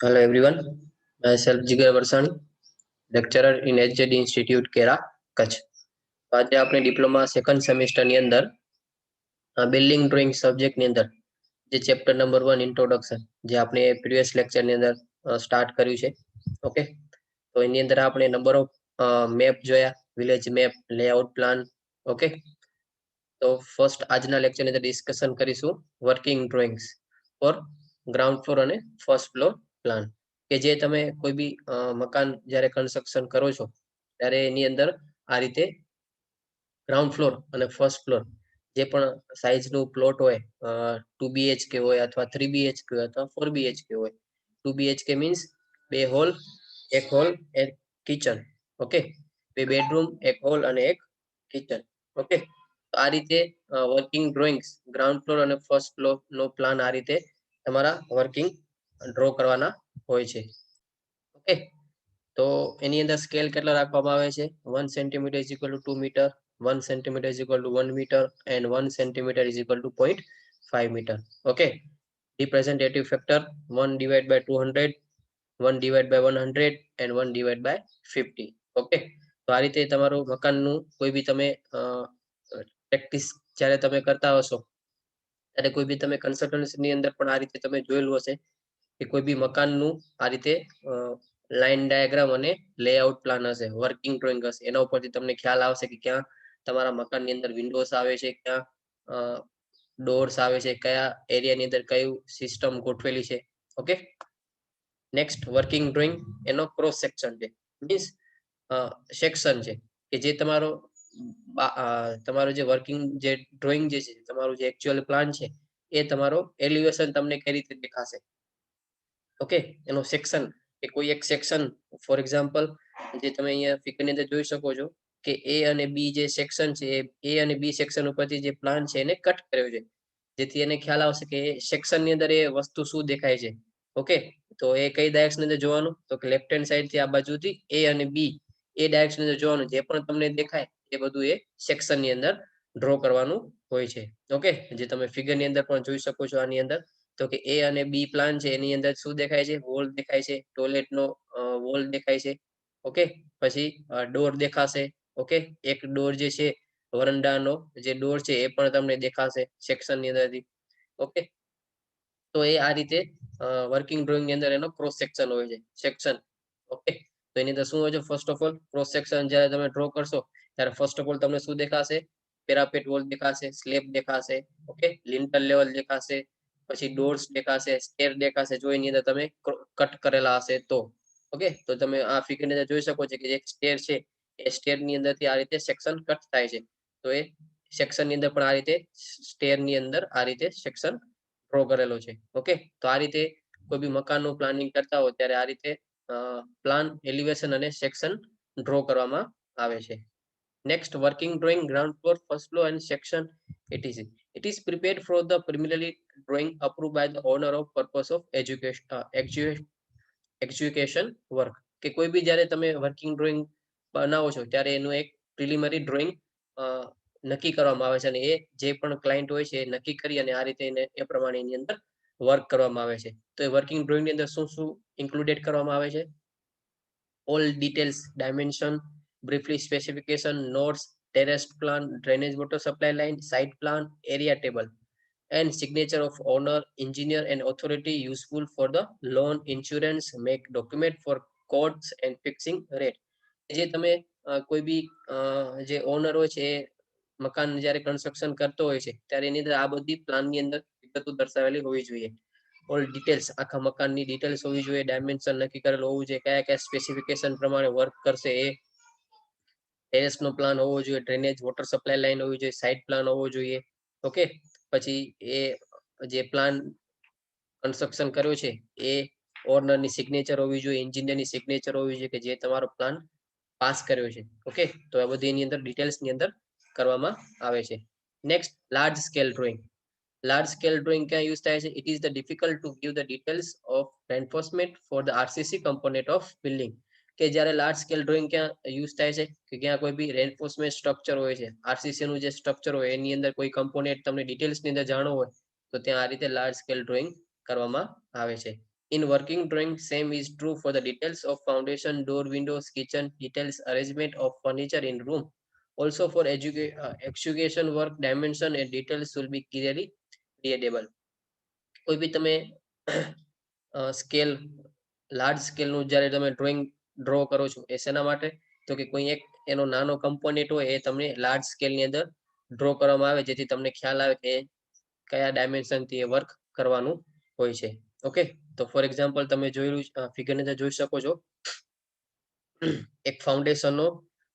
Hello everyone, myself Jigar Varsani, lecturer in HZ Institute કેરા કચ્છ. આજે આપણે diploma second સેમેસ્ટરની અંદર building drawing સબ્જેક્ટની અંદર જે ચેપ્ટર નંબર 1 ઇન્ટ્રોડક્શન જે આપણે પ્રીવિયસ લેક્ચરની અંદર સ્ટાર્ટ કર્યું છે. ઓકે, તો એની અંદર આપણે નંબર ઓફ મેપ જોયા, village map, layout plan. Okay, તો ફર્સ્ટ આજના લેક્ચરની અંદર ડિસ્કશન કરીશું working drawings for ground floor અને ફર્સ્ટ ફ્લોર પ્લાન. કે જે તમે કોઈ બી મકાન જ્યારે કન્સ્ટ્રક્શન કરો છો ત્યારે એની અંદર આ રીતે ગ્રાઉન્ડ ફ્લોર અને ફર્સ્ટ ફ્લોર જે પણ સાઇઝનું પ્લોટ હોય, 2 BHK હોય અથવા 3 BHK હોય અથવા 4 BHK હોય. 2 BHK means 2 hall, 1 hall, 1 kitchen. Okay, 2 bedroom, 1 hall અને 1 કિચન. ઓકે, તો આ રીતે વર્કિંગ ડ્રોઈંગ્સ ગ્રાઉન્ડ ફ્લોર અને ફર્સ્ટ ફ્લોર નો પ્લાન આ રીતે તમારા વર્કિંગ ડ્રો કરવાના હોય છે. ઓકે, તો એની અંદર સ્કેલ કેટલા રાખવામાં આવે છે? 1 centimetre is equal to 2 metre, 1 centimetre is equal to 1 metre and 1 centimetre is equal to 0.5 metre. Okay, representative factor 1 divided by 200, 1 divided by 100 and 1 divided by 50. Okay, તો આ રીતે તમારું મકાનનું કોઈ બી તમે પ્રેક્ટિસ જ્યારે તમે કરતા હશો ત્યારે કોઈ બી તમે કન્સલ્ટન્સીની અંદર પણ આ રીતે તમે જોયેલું હશે કે કોઈ બી મકાનનું આ રીતે લાઇન ડાયાગ્રામ અને લેઆઉટ પ્લાન હશે, વર્કિંગ ડ્રોઈંગ હશે. એના ઉપરથી તમને ખ્યાલ આવશે કે ક્યાં તમારા મકાનની અંદર વિન્ડોઝ આવે છે, ક્યાં ડોર્સ આવે છે, કયા એરિયાની અંદર કયું સિસ્ટમ ગોઠવેલી છે. ઓકે, નેક્સ્ટ વર્કિંગ ડ્રોઈંગ એનો ક્રોસ સેક્શન છે, મીન્સ સેક્શન છે કે જે તમારો જે વર્કિંગ જે ડ્રોઈંગ જે છે, તમારું જે એકચ્યુઅલ પ્લાન છે એ તમારો એલિવેશન તમને કઈ રીતે દેખાશે. ઓકે, એનો સેક્શન કે કોઈ એક સેક્શન, ફોર એક્ઝામ્પલ જે તમે અહીંયા ફિગરની અંદર જોઈ શકો છો કે એ અને બી જે સેક્શન છે એ અને બી સેક્શન ઉપરથી જે પ્લાન છે એને કટ કર્યો છે, જેથી એને ખ્યાલ આવશે કે સેક્શનની અંદર એ વસ્તુ શું દેખાય છે. ઓકે, તો એ કઈ ડાયરેક્શન અંદર જોવાનું, તો કે લેફ્ટ હેન્ડ સાઈડ થી આ બાજુથી એ અને બી એ ડાયરેક્શન અંદર જોવાનું, જે પણ તમને દેખાય એ બધું એ સેક્શનની અંદર ડ્રો કરવાનું હોય છે. ઓકે, જે તમે ફિગરની અંદર પણ જોઈ શકો છો આની અંદર, તો કે એ અને બી પ્લાન છે એની અંદર શું દેખાય છે? વોલ દેખાય છે, ટોયલેટનો વોલ દેખાય છે. ઓકે, પછી ડોર દેખાશે. ઓકે, એક ડોર જે છે વરંડાનો જે ડોર છે એ પણ તમને દેખાશે સેક્શનની અંદરથી. ઓકે, તો એ આ રીતે વર્કિંગ ડ્રોઈંગ ની અંદર એનો ક્રોસ સેક્શન હોય છે, સેક્શન. ઓકે, તો એની અંદર શું હોય છે? First of all cross section જ્યારે તમે ડ્રો કરશો ત્યારે ફર્સ્ટ ઓફ ઓલ તમને શું દેખાશે? પેરાપેટ વોલ દેખાશે, સ્લેબ દેખાશે. ઓકે, લિન્ટલ લેવલ દેખાશે, પછી ડોર્સ દેખાશે, સ્ટેર દેખાશે, જો એની અંદર તમે કટ કરેલા હશે તો. ઓકે, તો તમે આ ફિગર ની અંદર જોઈ શકો છો કે એક સ્ટેર છે એ સ્ટેર ની અંદરથી આ રીતે સેક્શન કટ થાય છે, તો એ સેક્શન ની અંદર પણ આ રીતે સ્ટેર ની અંદર આ રીતે સેક્શન ડ્રો કરેલો છે. ઓકે, તો આ રીતે કોઈ બી મકાનનું પ્લાનિંગ કરતા હોય ત્યારે આ રીતે પ્લાન, એલિવેશન અને સેક્શન ડ્રો કરવામાં આવે છે. Next, working drawing ground floor, first floor and section etc. It is prepared for the preliminary drawing approved by the owner of purpose of education work. કે કોઈ બી જ્યારે તમે વર્કિંગ ડ્રોઈંગ બનાવો છો ત્યારે એનું એક પ્રિલિમિનરી ડ્રોઈંગ નક્કી કરવામાં આવે છે અને એ જે પણ ક્લાયન્ટ હોય છે એ નક્કી કરી અને આ રીતે એને એ પ્રમાણે એની અંદર વર્ક કરવામાં આવે છે. તો એ વર્કિંગ ડ્રોઈંગ ની અંદર શું શું ઇન્ક્લુડેડ કરવામાં આવે છે? All details, dimension, briefly specification, notes, terrace plan, drainage water supply line, site plan, area table, and signature of owner, engineer, and authority useful for the loan, insurance, make document for codes and fixing rate. જે તમે કોઈ બી જે honour હોય છે એ મકાન જ્યારે construction કરતો હોય છે ત્યારે એની અંદર આ બધી પ્લાનની અંદર વિગતો દર્શાવેલી હોવી જોઈએ. ઓલ ડિટેલ્સ, આખા મકાનની ડિટેલ્સ હોવી જોઈએ, ડાયમેન્શન નક્કી કરેલું હોવું જોઈએ, કયા કયા સ્પેસિફિકેશન પ્રમાણે વર્ક કરશે એ, ટેરેસ નો પ્લાન હોવો જોઈએ, ડ્રેનેજ વોટર સપ્લાય લાઈન હોવી જોઈએ, સાઇટ પ્લાન હોવો જોઈએ. ઓકે, પછી એ જે પ્લાન કન્સ્ટ્રક્શન કર્યો છે એ ઓનરની સિગ્નેચર હોવી જોઈએ, એન્જિનિયરની સિગ્નેચર હોવી જોઈએ કે જે તમારો પ્લાન પાસ કર્યો છે. ઓકે, તો આ બધી એની અંદર ડિટેલ્સ ની અંદર કરવામાં આવે છે. Next, large scale drawing. Large scale drawing ક્યાં યુઝ થાય છે? It is the difficult to give the details of reinforcement for the RCC component of building. કે જ્યારે લાર્જ સ્કેલ ડ્રોઈંગ ક્યાં યુઝ થાય છે? કે ક્યાં કોઈ બી રેન્ફોર્સમેન્ટ સ્ટ્રક્ચર હોય છે, આરસીસી નું જે સ્ટ્રક્ચર હોય એની અંદર કોઈ કમ્પોનેન્ટ તમને ડિટેલ્સ ની અંદર જાણવું હોય તો ત્યાં આ રીતે લાર્જ સ્કેલ ડ્રોઈંગ કરવામાં આવે છે. In working drawing, same is true for the details of foundation, door, windows, kitchen, details, arrangement of furniture in room. Also for execution work, dimension and details will be clearly readable. કોઈ બી તમે scale large સ્કેલનું જ્યારે તમે draw કરો છો એ શેના માટે? તો કે કોઈ એક એનો નાનો કમ્પોનેન્ટ હોય એ તમને લાર્જ સ્કેલની અંદર ડ્રો કરવામાં આવે જેથી તમને ખ્યાલ આવે કે કયા ડાયમેન્શનથી એ વર્ક કરવાનું હોય છે. ઓકે, તો ફોર એક્ઝામ્પલ તમે જોયેલું ફિગરની અંદર જોઈ શકો છો એક ફાઉન્ડેશનનો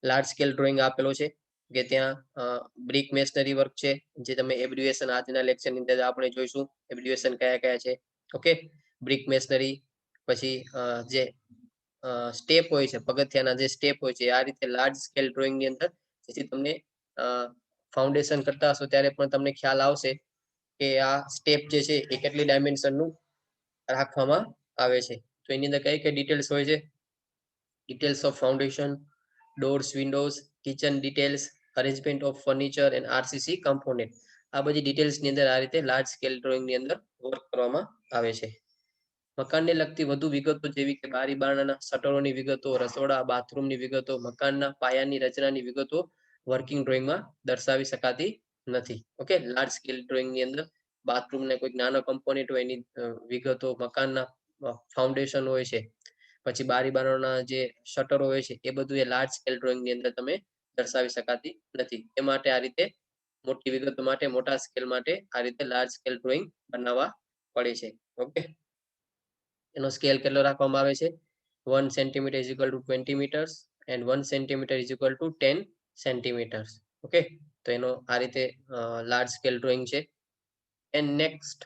લાર્જ સ્કેલ ડ્રોઈંગ આપેલો છે કે ત્યાં બ્રિક મેશનરી વર્ક છે જે તમે એબ્રિવેશન આજના લેક્ચરની અંદર આપણે જોઈશું એબ્રિવેશન કયા કયા છે. ઓકે, બ્રિક મેશનરી પછી જે સ્ટેપ હોય છે પગથિયાના જે સ્ટેપ હોય છે આ રીતે લાર્જ સ્કેલ ડ્રોઈંગની અંદર જેથી તમને ફાઉન્ડેશન કરતા હશો ત્યારે પણ તમને ખ્યાલ આવશે કે આ સ્ટેપ જે છે એ કેટલી ડાયમેન્શનનું રાખવામાં આવે છે. તો એની અંદર કઈ કઈ ડિટેલ્સ હોય છે? Details of foundation, doors, windows, kitchen details, arrangement of furniture and RCC component. આ બધી ડિટેલ્સ ની અંદર આ રીતે લાર્જ સ્કેલ ડ્રોઈંગ ની અંદર વર્ક કરવામાં આવે છે. મકાનને લગતી વધુ વિગતો જેવી કે બારી બારણાના શટરોની વિગતો, રસોડા બાથરૂમની વિગતો, મકાનના પાયાની રચનાની વિગતો વર્કિંગ ડ્રોઈંગમાં દર્શાવી શકાતી નથી. ઓકે, લાર્જ સ્કેલ ડ્રોઈંગ ની અંદર બાથરૂમને કોઈ નાનો કમ્પોનેન્ટ હોય એની વિગતો, મકાનના ફાઉન્ડેશન હોય છે, પછી બારી બારણાના જે શટરો હોય છે એ બધું એ લાર્જ સ્કેલ ડ્રોઈંગ ની અંદર તમે દર્શાવી શકાતી નથી. એ માટે આ રીતે મોટી વિગતો માટે મોટા સ્કેલ માટે આ રીતે લાર્જ સ્કેલ ડ્રોઈંગ બનાવવા પડે છે. ઓકે, એનો સ્કેલ કેટલો રાખવામાં આવે છે? 1 centimetre is equal to 20 metres and 1 centimetre is equal to 10 centimetres. Okay, તો એનો આ રીતે લાર્જ સ્કેલ ડ્રોઈંગ છે. And next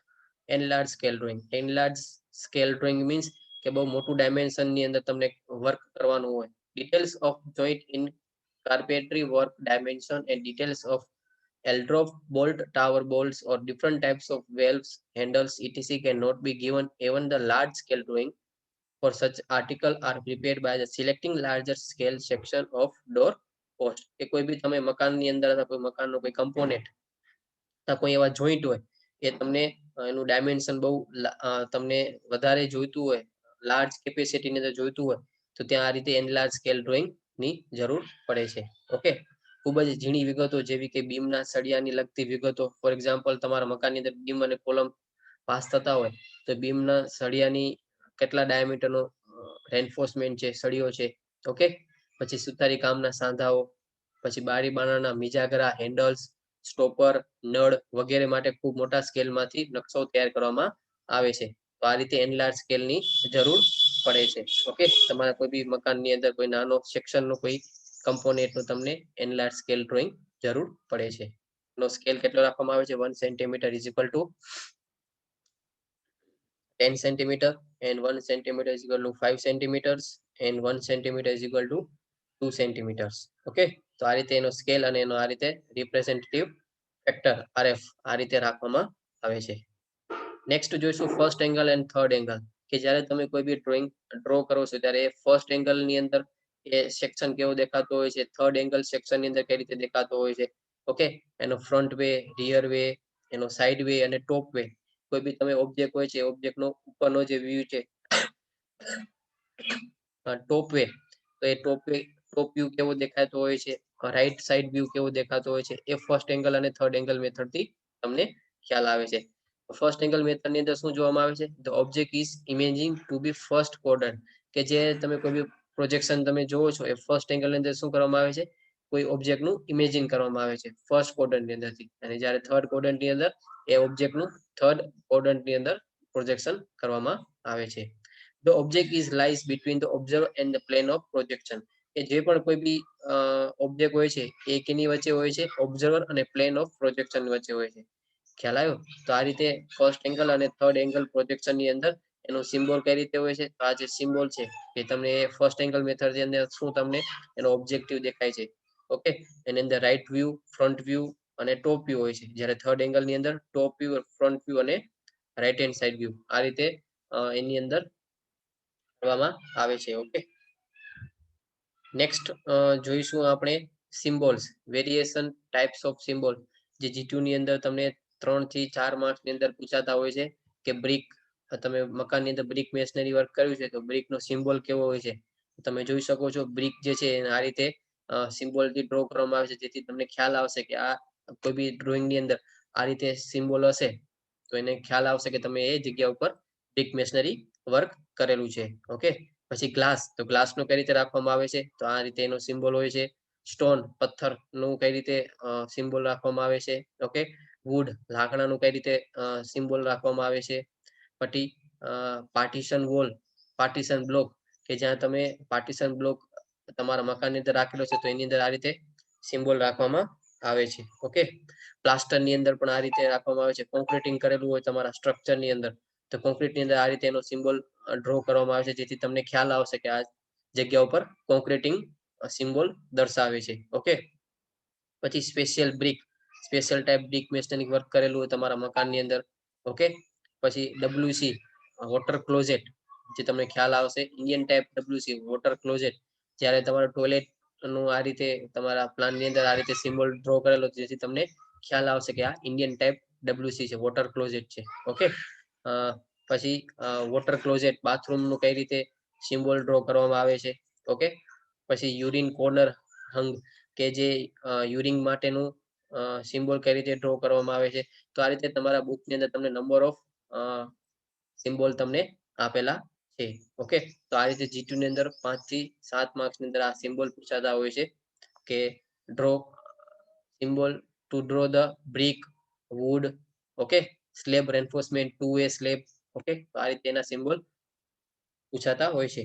enlarge scale drawing. Enlarge scale drawing means કે બહુ મોટું ડાયમેન્શન ની અંદર તમને વર્ક કરવાનું હોય. Details of joint in carpentry work dimension and details of eldrop, bolt, tower bolts, or different types of valves, handles, etc. cannot be given. Even the large scale drawing for such article are prepared by the selecting larger scale section of door post. કે કોઈ બી તમે મકાનની અંદર કોઈ મકાનનો કોઈ component કોઈ એવા joint હોય એ તમને એનું ડાયમેન્શન બહુ તમને વધારે જોઈતું હોય, લાર્જ કેપેસિટીની અંદર જોઈતું હોય તો ત્યાં આ રીતે એનલાર્જ સ્કેલ ડ્રોઈંગ ની જરૂર પડે છે. ઓકે, ખૂબ જ ઝીણી વિગતો જેવી કે બીમના સળિયાની લગતી વિગતો. ફોર એક્ઝામ્પલ તમારા મકાનની અંદર બીમ અને કોલમ પાસ થતા હોય તો બીમના સળિયાની કેટલા ડાયામીટરનો રેન્ફોર્સમેન્ટ છે, સળિયો છે. ઓકે, પછી સુતારી કામના સાંધાઓ, પછી બારી બારણાના મિજાગરા, હેન્ડલ્સ, સ્ટોપર, નળ વગેરે માટે ખૂબ મોટા સ્કેલમાંથી નકશો તૈયાર કરવામાં આવે છે. તો આ રીતે એનલાર્જ સ્કેલની જરૂર પડે છે. ઓકે, તમારા કોઈ બી મકાનની અંદર કોઈ નાનો સેક્શનનો કોઈ કમ્પોનેન્ટનું તમને એનલાર્જ સ્કેલ ડ્રોઈંગ જરૂર પડે છે. નો સ્કેલ કેટલો રાખવામાં આવે છે? 1 centimetre is equal to 10 centimeter and 1 centimeter is equal to 5 centimeters and 1 centimeter is equal to 2 centimeters. Okay, તો આ રીતે એનો સ્કેલ અને એનો આ રીતે રિપ્રેઝેન્ટેટિવ ફેક્ટર RF આ રીતે રાખવામાં આવે છે. નેક્સ્ટ જોઈશું first angle and third angle. કે જ્યારે તમે કોઈ બી ડ્રોઈંગ ડ્રો કરો છો ત્યારે ફર્સ્ટ એંગલ ની અંદર એ સેક્શન કેવો દેખાતો હોય છે, થર્ડ એંગલ સેક્શન ની અંદર કઈ રીતે દેખાતો હોય છે. ઓકે, એનો ફ્રન્ટ વે, રિયર વે, એનો સાઈડ વે અને ટોપ વે. કોઈ બી તમે ઓબ્જેક્ટ હોય છે ઓબ્જેક્ટનો ઉપરનો જે વ્યૂ છે ટોપ વે, તો એ ટોપ વ્યૂ કેવો દેખાતો હોય છે, રાઈટ સાઈડ વ્યૂ કેવો દેખાતો હોય છે, એ ફર્સ્ટ એંગલ અને થર્ડ એંગલ મેથડ થી તમને ખ્યાલ આવે છે. ફર્સ્ટ એંગલ મેથડ ની અંદર શું જોવામાં આવે છે? The object is imaging to be first quadrant. કે જે તમે કોઈ બી પ્રોજેક્શન તમે જોવો છો એ ફર્સ્ટ એંગલ ની અંદર શું કરવામાં આવે છે? કોઈ ઓબ્જેક્ટ નું ઇમેજિન કરવામાં આવે છે ફર્સ્ટ ક્વોડ્રન્ટ ની અંદરથી. અને જ્યારે થર્ડ ક્વોડ્રન્ટ ની અંદર એ ઓબ્જેક્ટ નું થર્ડ ક્વોડ્રન્ટ ની અંદર પ્રોજેક્શન કરવામાં આવે છે. The object is lies between the observer and the plane of projection. કે જે પણ કોઈ બી ઓબ્જેક્ટ હોય છે એ કેની વચ્ચે હોય છે? ઓબ્ઝર્વર અને પ્લેન ઓફ પ્રોજેક્શન વચ્ચે હોય છે. ખ્યાલ આવ્યો? તો આ રીતે ફર્સ્ટ એંગલ અને થર્ડ એંગલ પ્રોજેક્શન ની અંદર એનો સિમ્બોલ કઈ રીતે હોય છે? તો આ જે સિમ્બોલ છે એ તમને ફર્સ્ટ એંગલ મેથડ ની અંદર શું તમને એનો ઓબ્જેક્ટિવ દેખાય છે. ઓકે, એની અંદર રાઈટ વ્યૂ, ફ્રન્ટ વ્યૂ અને ટોપ વ્યૂ હોય છે. જ્યારે થર્ડ એંગલ ની અંદર ટોપ વ્યૂ, ફ્રન્ટ વ્યૂ અને રાઈટ હેન્ડ સાઈડ વ્યૂ આ રીતે એની અંદર કરવામાં આવે છે. ઓકે, નેક્સ્ટ જોઈશું આપણે symbols, variation types of symbol. જે G2 ની અંદર તમને 3 થી 4 માર્ક્સ ની અંદર પૂછાતા હોય છે કે બ્રિક, તમે મકાનની અંદર બ્રિક મેશનરી વર્ક કર્યું છે તો બ્રિકનો સિમ્બોલ કેવો હોય છે તમે જોઈ શકો છો. બ્રિક જે છે આ રીતે સિમ્બોલથી ડ્રો કરવામાં આવે છે, જેથી તમને ખ્યાલ આવશે કે આ કોઈ બી ડ્રોઈંગની અંદર આ રીતે સિમ્બોલ હશે તો એને ખ્યાલ આવશે કે તમે એ જગ્યા ઉપર બ્રિક મેશનરી વર્ક કરેલું છે. ઓકે, પછી ગ્લાસ, તો ગ્લાસનું કઈ રીતે રાખવામાં આવે છે તો આ રીતે એનો સિમ્બોલ હોય છે. સ્ટોન, પથ્થરનું કઈ રીતે સિમ્બોલ રાખવામાં આવે છે. ઓકે, વુડ, લાકડાનું કઈ રીતે સિમ્બોલ રાખવામાં આવે છે. પછી પાર્ટીશન વોલ, પાર્ટીશન બ્લોક, કે જ્યાં તમે પાર્ટીશન બ્લોક તમારા મકાનની અંદર રાખેલો છે તો એની અંદર આ રીતે સિમ્બોલ રાખવામાં આવે છે. ઓકે, પ્લાસ્ટરની અંદર પણ આ રીતે રાખવામાં આવે છે. કોન્ક્રીટિંગ કરેલું હોય તમારા સ્ટ્રક્ચરની અંદર તો કોન્ક્રીટની અંદર આ રીતે એનો સિમ્બોલ ડ્રો કરવામાં આવે છે, જેથી તમને ખ્યાલ આવશે કે આ જગ્યા ઉપર કોન્ક્રીટિંગ સિમ્બોલ દર્શાવે છે. ઓકે, પછી special brick, special type brick masonry work કરેલું હોય તમારા મકાનની અંદર. ઓકે, પછી ડબ્લ્યુસી, વોટર ક્લોઝેટ, જે તમને ખ્યાલ આવશે. Indian type WC, water closet, જ્યારે તમારું ટોયલેટ નું આ રીતે તમારા પ્લાનની અંદર આ રીતે સિમ્બોલ ડ્રો કરેલો, જેથી તમને ખ્યાલ આવશે કે આ ઇન્ડિયન ટાઈપ ડબ્લ્યુસી છે, વોટર ક્લોઝેટ છે. ઓકે, પછી વોટર ક્લોઝેટ બાથરૂમનું કઈ રીતે સિમ્બોલ ડ્રો કરવામાં આવે છે. ઓકે, પછી યુરિન કોર્નર હંગ, કે જે યુરિન માટેનું સિમ્બોલ કઈ રીતે ડ્રો કરવામાં આવે છે. તો આ રીતે તમારા બુકની અંદર તમને નંબર ઓફ સિમ્બોલ તમને આપેલા છે. ઓકે, તો આ રીતે G2 ની અંદર 5 થી 7 માર્ક્સની અંદર આ સિમ્બોલ પૂછાતા હોય છે કે draw symbol to draw the brick, wood, okay, slab reinforcement, 2A slab. Okay, તો આ રીતે એના સિમ્બોલ પૂછાતા હોય છે.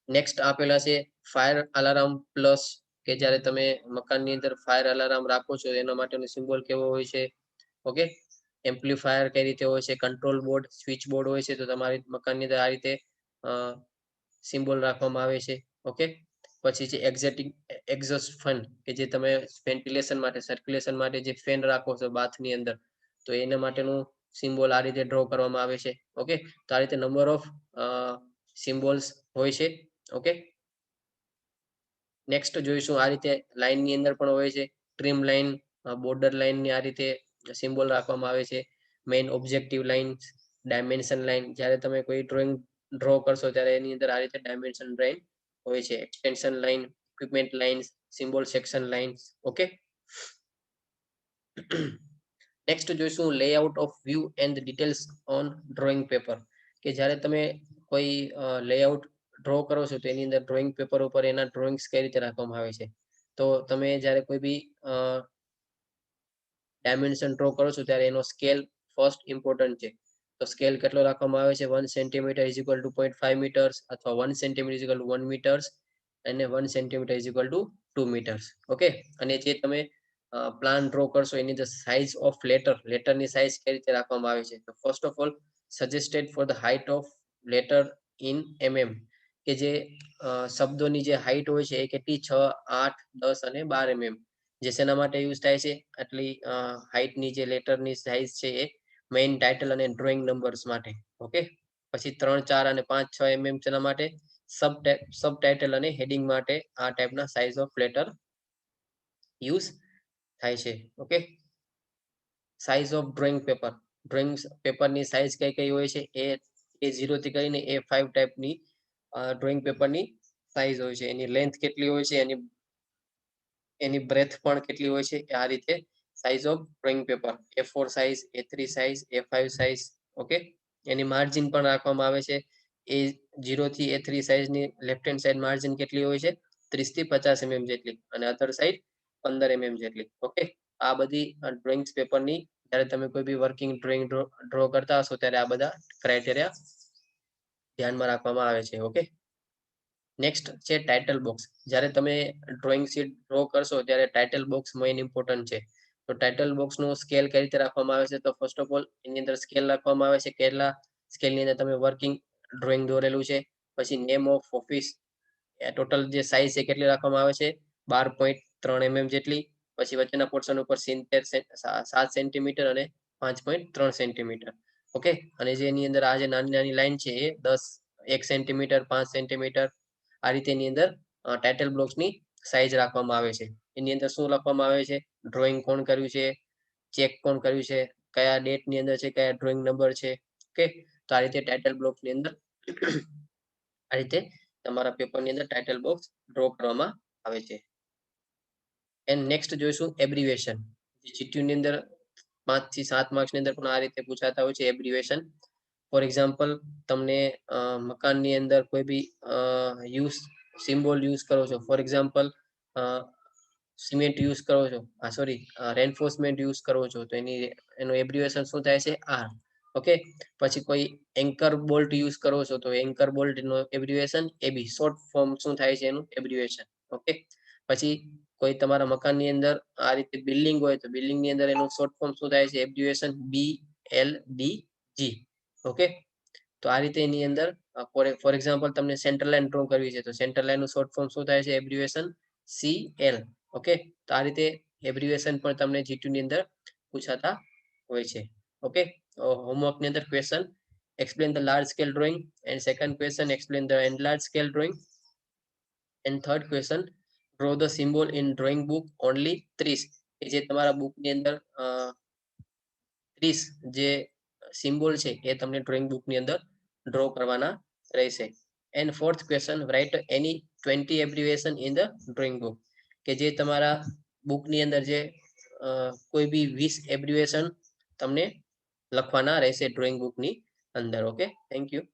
નેક્સ્ટ આપેલા છે ફાયર અલાર્મ પ્લસ, કે જ્યારે તમે મકાનની અંદર ફાયર અલાર્મ રાખો છો એના માટેનો સિમ્બોલ કેવો હોય છે. ઓકે, એમ્પ્લીફાયર કઈ રીતે હોય છે, કંટ્રોલ બોર્ડ, સ્વિચ બોર્ડ હોય છે તો તમારી મકાનની અંદર આ રીતે સિમ્બોલ રાખવામાં આવે છે. ઓકે, પછી છે એક્ઝોસ્ટ ફેન, કે જે તમે વેન્ટિલેશન માટે, સર્ક્યુલેશન માટે જે ફેન રાખો છો બાથની અંદર તો એના માટેનું સિમ્બોલ આ રીતે ડ્રો કરવામાં આવે છે. ઓકે, તો આ રીતે નંબર ઓફ સિમ્બોલ્સ હોય છે. ઓકે, નેક્સ્ટ જોઈશું આ રીતે લાઇનની અંદર પણ હોય છે. ટ્રીમ લાઇન, બોર્ડર લાઇનની આ રીતે સિમ્બોલ રાખવામાં આવે છે. Main objective line, dimension line, જ્યારે તમે કોઈ ડ્રોઈંગ ડ્રો કરશો ત્યારે એની અંદર આ રીતે ડાયમેન્શન લાઇન હોય છે. Extension line, equipment lines, symbol section lines. Okay, next જોઈશું layout of view and details on drawing paper, કે જ્યારે તમે કોઈ લેઆઉટ ડ્રો કરો છો તો એની અંદર ડ્રોઈંગ પેપર ઉપર એના ડ્રોઈંગ્સ કઈ રીતે રાખવામાં આવે છે. તો તમે જ્યારે કોઈ બી ડાયમેન્શન ડ્રો કરો છો ત્યારે એનો સ્કેલ ફર્સ્ટ ઇમ્પોર્ટન્ટ છે. તો સ્કેલ કેટલો રાખવામાં આવે છે, 1 centimetre is equal to 0.5 metres, અથવા 1 centimetre is equal to 1 metres, અને 1 centimetre is equal to 2 metres. Okay, અને જે તમે પ્લાન ડ્રો કરશો એની અંદર સાઇઝ ઓફ લેટરની સાઇઝ કઈ રીતે રાખવામાં આવે છે. તો first of all suggested for the height of letter in mm, કે જે શબ્દોની જે હાઇટ હોય છે એ કેટલી 6, 8, 10 અને 12 mm, જે શેના માટે યુઝ થાય છે, આટલી હાઇટની જે લેટરની સાઇઝ છે એ મેઇન ટાઇટલ અને ડ્રોઈંગ નંબર્સ માટે. ઓકે, પછી 3, 4 અને 5, 6 mm શેના માટે, સબ ટાઇટલ અને હેડિંગ માટે આ ટાઈપના સાઇઝ ઓફ લેટર યુઝ થાય છે. Okay, size of drawing paper, drawing પેપરની સાઇઝ કઈ કઈ હોય છે, A0 થી કરીને A5 ટાઈપની ડ્રોઈંગ પેપરની સાઇઝ હોય છે. એની લેન્થ કેટલી હોય છે, એની બ્રેથ પણ કેટલી હોય છે, આ રીતે size of drawing paper. A4 size, A3 size, A5 size. Okay, એની માર્જિન પણ રાખવામાં આવે છે. A0 થી A3 સાઇઝની લેફ્ટ હેન્ડ સાઇડ માર્જિન કેટલી હોય છે, 30 થી 50 mm જેટલી, અને અધર સાઇડ 15 mm જેટલી. ઓકે, આ બધી ડ્રોઈંગ પેપરની જ્યારે તમે કોઈ બી વર્કિંગ ડ્રોઈંગ ડ્રો કરતા હશો ત્યારે આ બધા ક્રાઇટેરિયા ધ્યાનમાં રાખવામાં આવે છે. ઓકે, નેક્સ્ટ છે ટાઇટલ બોક્સ. જ્યારે તમે ડ્રોઈંગ શીટ ડ્રો કરશો ત્યારે ટાઇટલ બોક્સ મેઇન ઇમ્પોર્ટન્ટ છે. તો ટાઇટલ બોક્સનો સ્કેલ કઈ રીતે રાખવામાં આવે છે, તો ફર્સ્ટ ઓફ ઓલ એની અંદર સ્કેલ રાખવામાં આવે છે. કેટલા સ્કેલની અંદર તમે વર્કિંગ ડ્રોઈંગ દોરેલું છે. પછી નેમ ઓફ ઓફિસ, ટોટલ જે સાઇઝ છે કેટલી રાખવામાં આવે છે, 12.3 mm જેટલી. પછી વચ્ચેના પોર્શન ઉપર 7 સેન્ટીમીટર અને 5.3 સેન્ટીમીટર. ઓકે, અને જે એની અંદર આ જે નાની નાની લાઈન છે એ 10, 1 સેન્ટીમીટર, 5 સેન્ટીમીટર, આ રીતે એની અંદર ટાઇટલ બ્લોક્સની સાઇઝ રાખવામાં આવે છે. એની અંદર શું લખવામાં આવે છે, ડ્રોઈંગ કોણ કર્યું છે, ચેક કોણ કર્યું છે, કયા ડેટ ની અંદર છે, કયા ડ્રોઈંગ નંબર છે. ઓકે, તો આ રીતે ટાઇટલ બ્લોક ની અંદર આ રીતે તમારા પેપર ની અંદર ટાઇટલ બોક્સ ડ્રો કરવામાં આવે છે. એન્ડ નેક્સ્ટ જોઈશું એબ્રિવેશન. જીટીયુ ની અંદર 5 થી 7 માર્ક્સ ની અંદર પણ આ રીતે પૂછાતા હોય છે એબ્રિવેશન. ફોર એક્ઝામ્પલ, તમને મકાનની અંદર કોઈ બી યુઝ સિમ્બોલ યુઝ કરો છો. ફોર એક્ઝામ્પલ, સિમેન્ટ યુઝ કરો છો, સોરી, રેન્ફોર્સમેન્ટ યુઝ કરો છો, તો એનું એબ્રિવેશન શું થાય છે? આર. ઓકે, પછી કોઈ એન્કર બોલ્ટ યુઝ કરો છો, તો એન્કર બોલ્ટ નો એબ્રિવેશન એબી. શોર્ટ ફોર્મ શું થાય છે એનું એબ્રિવેશન. ઓકે, પછી કોઈ તમારા મકાનની અંદર આ રીતે બિલ્ડિંગ હોય, તો બિલ્ડિંગ ની અંદર એનું શોર્ટ ફોર્મ શું થાય છે? એબ્રિવેશન BLDG. ઓકે, તો આ રીતે એની અંદર ફોર એક્ઝામ્પલ તમને સેન્ટર લાઈન ડ્રો કરવી છે, તો સેન્ટર લાઈન નું શોર્ટ ફોર્મ શું થાય છે? એબ્રિવેશન CL. ઓકે, તો આ રીતે એબ્રિવેશન પણ તમને જીટીયુ ની અંદર પૂછાતા હોય છે. ઓકે, હોમવર્ક ની અંદર question explain the large scale drawing, and second question explain the enlarged scale drawing, and third question draw the symbol in drawing book only 30. કે જે તમારા બુક ની અંદર 30 જે સિમ્બોલ છે એ તમને ડ્રોઈંગ બુક ની અંદર ડ્રો કરવાના રહેશે. And fourth question write any 20 abbreviation in the drawing book. કે જે તમારા બુક ની અંદર જે કોઈ બી 20 એબ્રિવેશન તમને લખવાના રહેશે ડ્રોઈંગ બુક ની અંદર. Okay, thank you.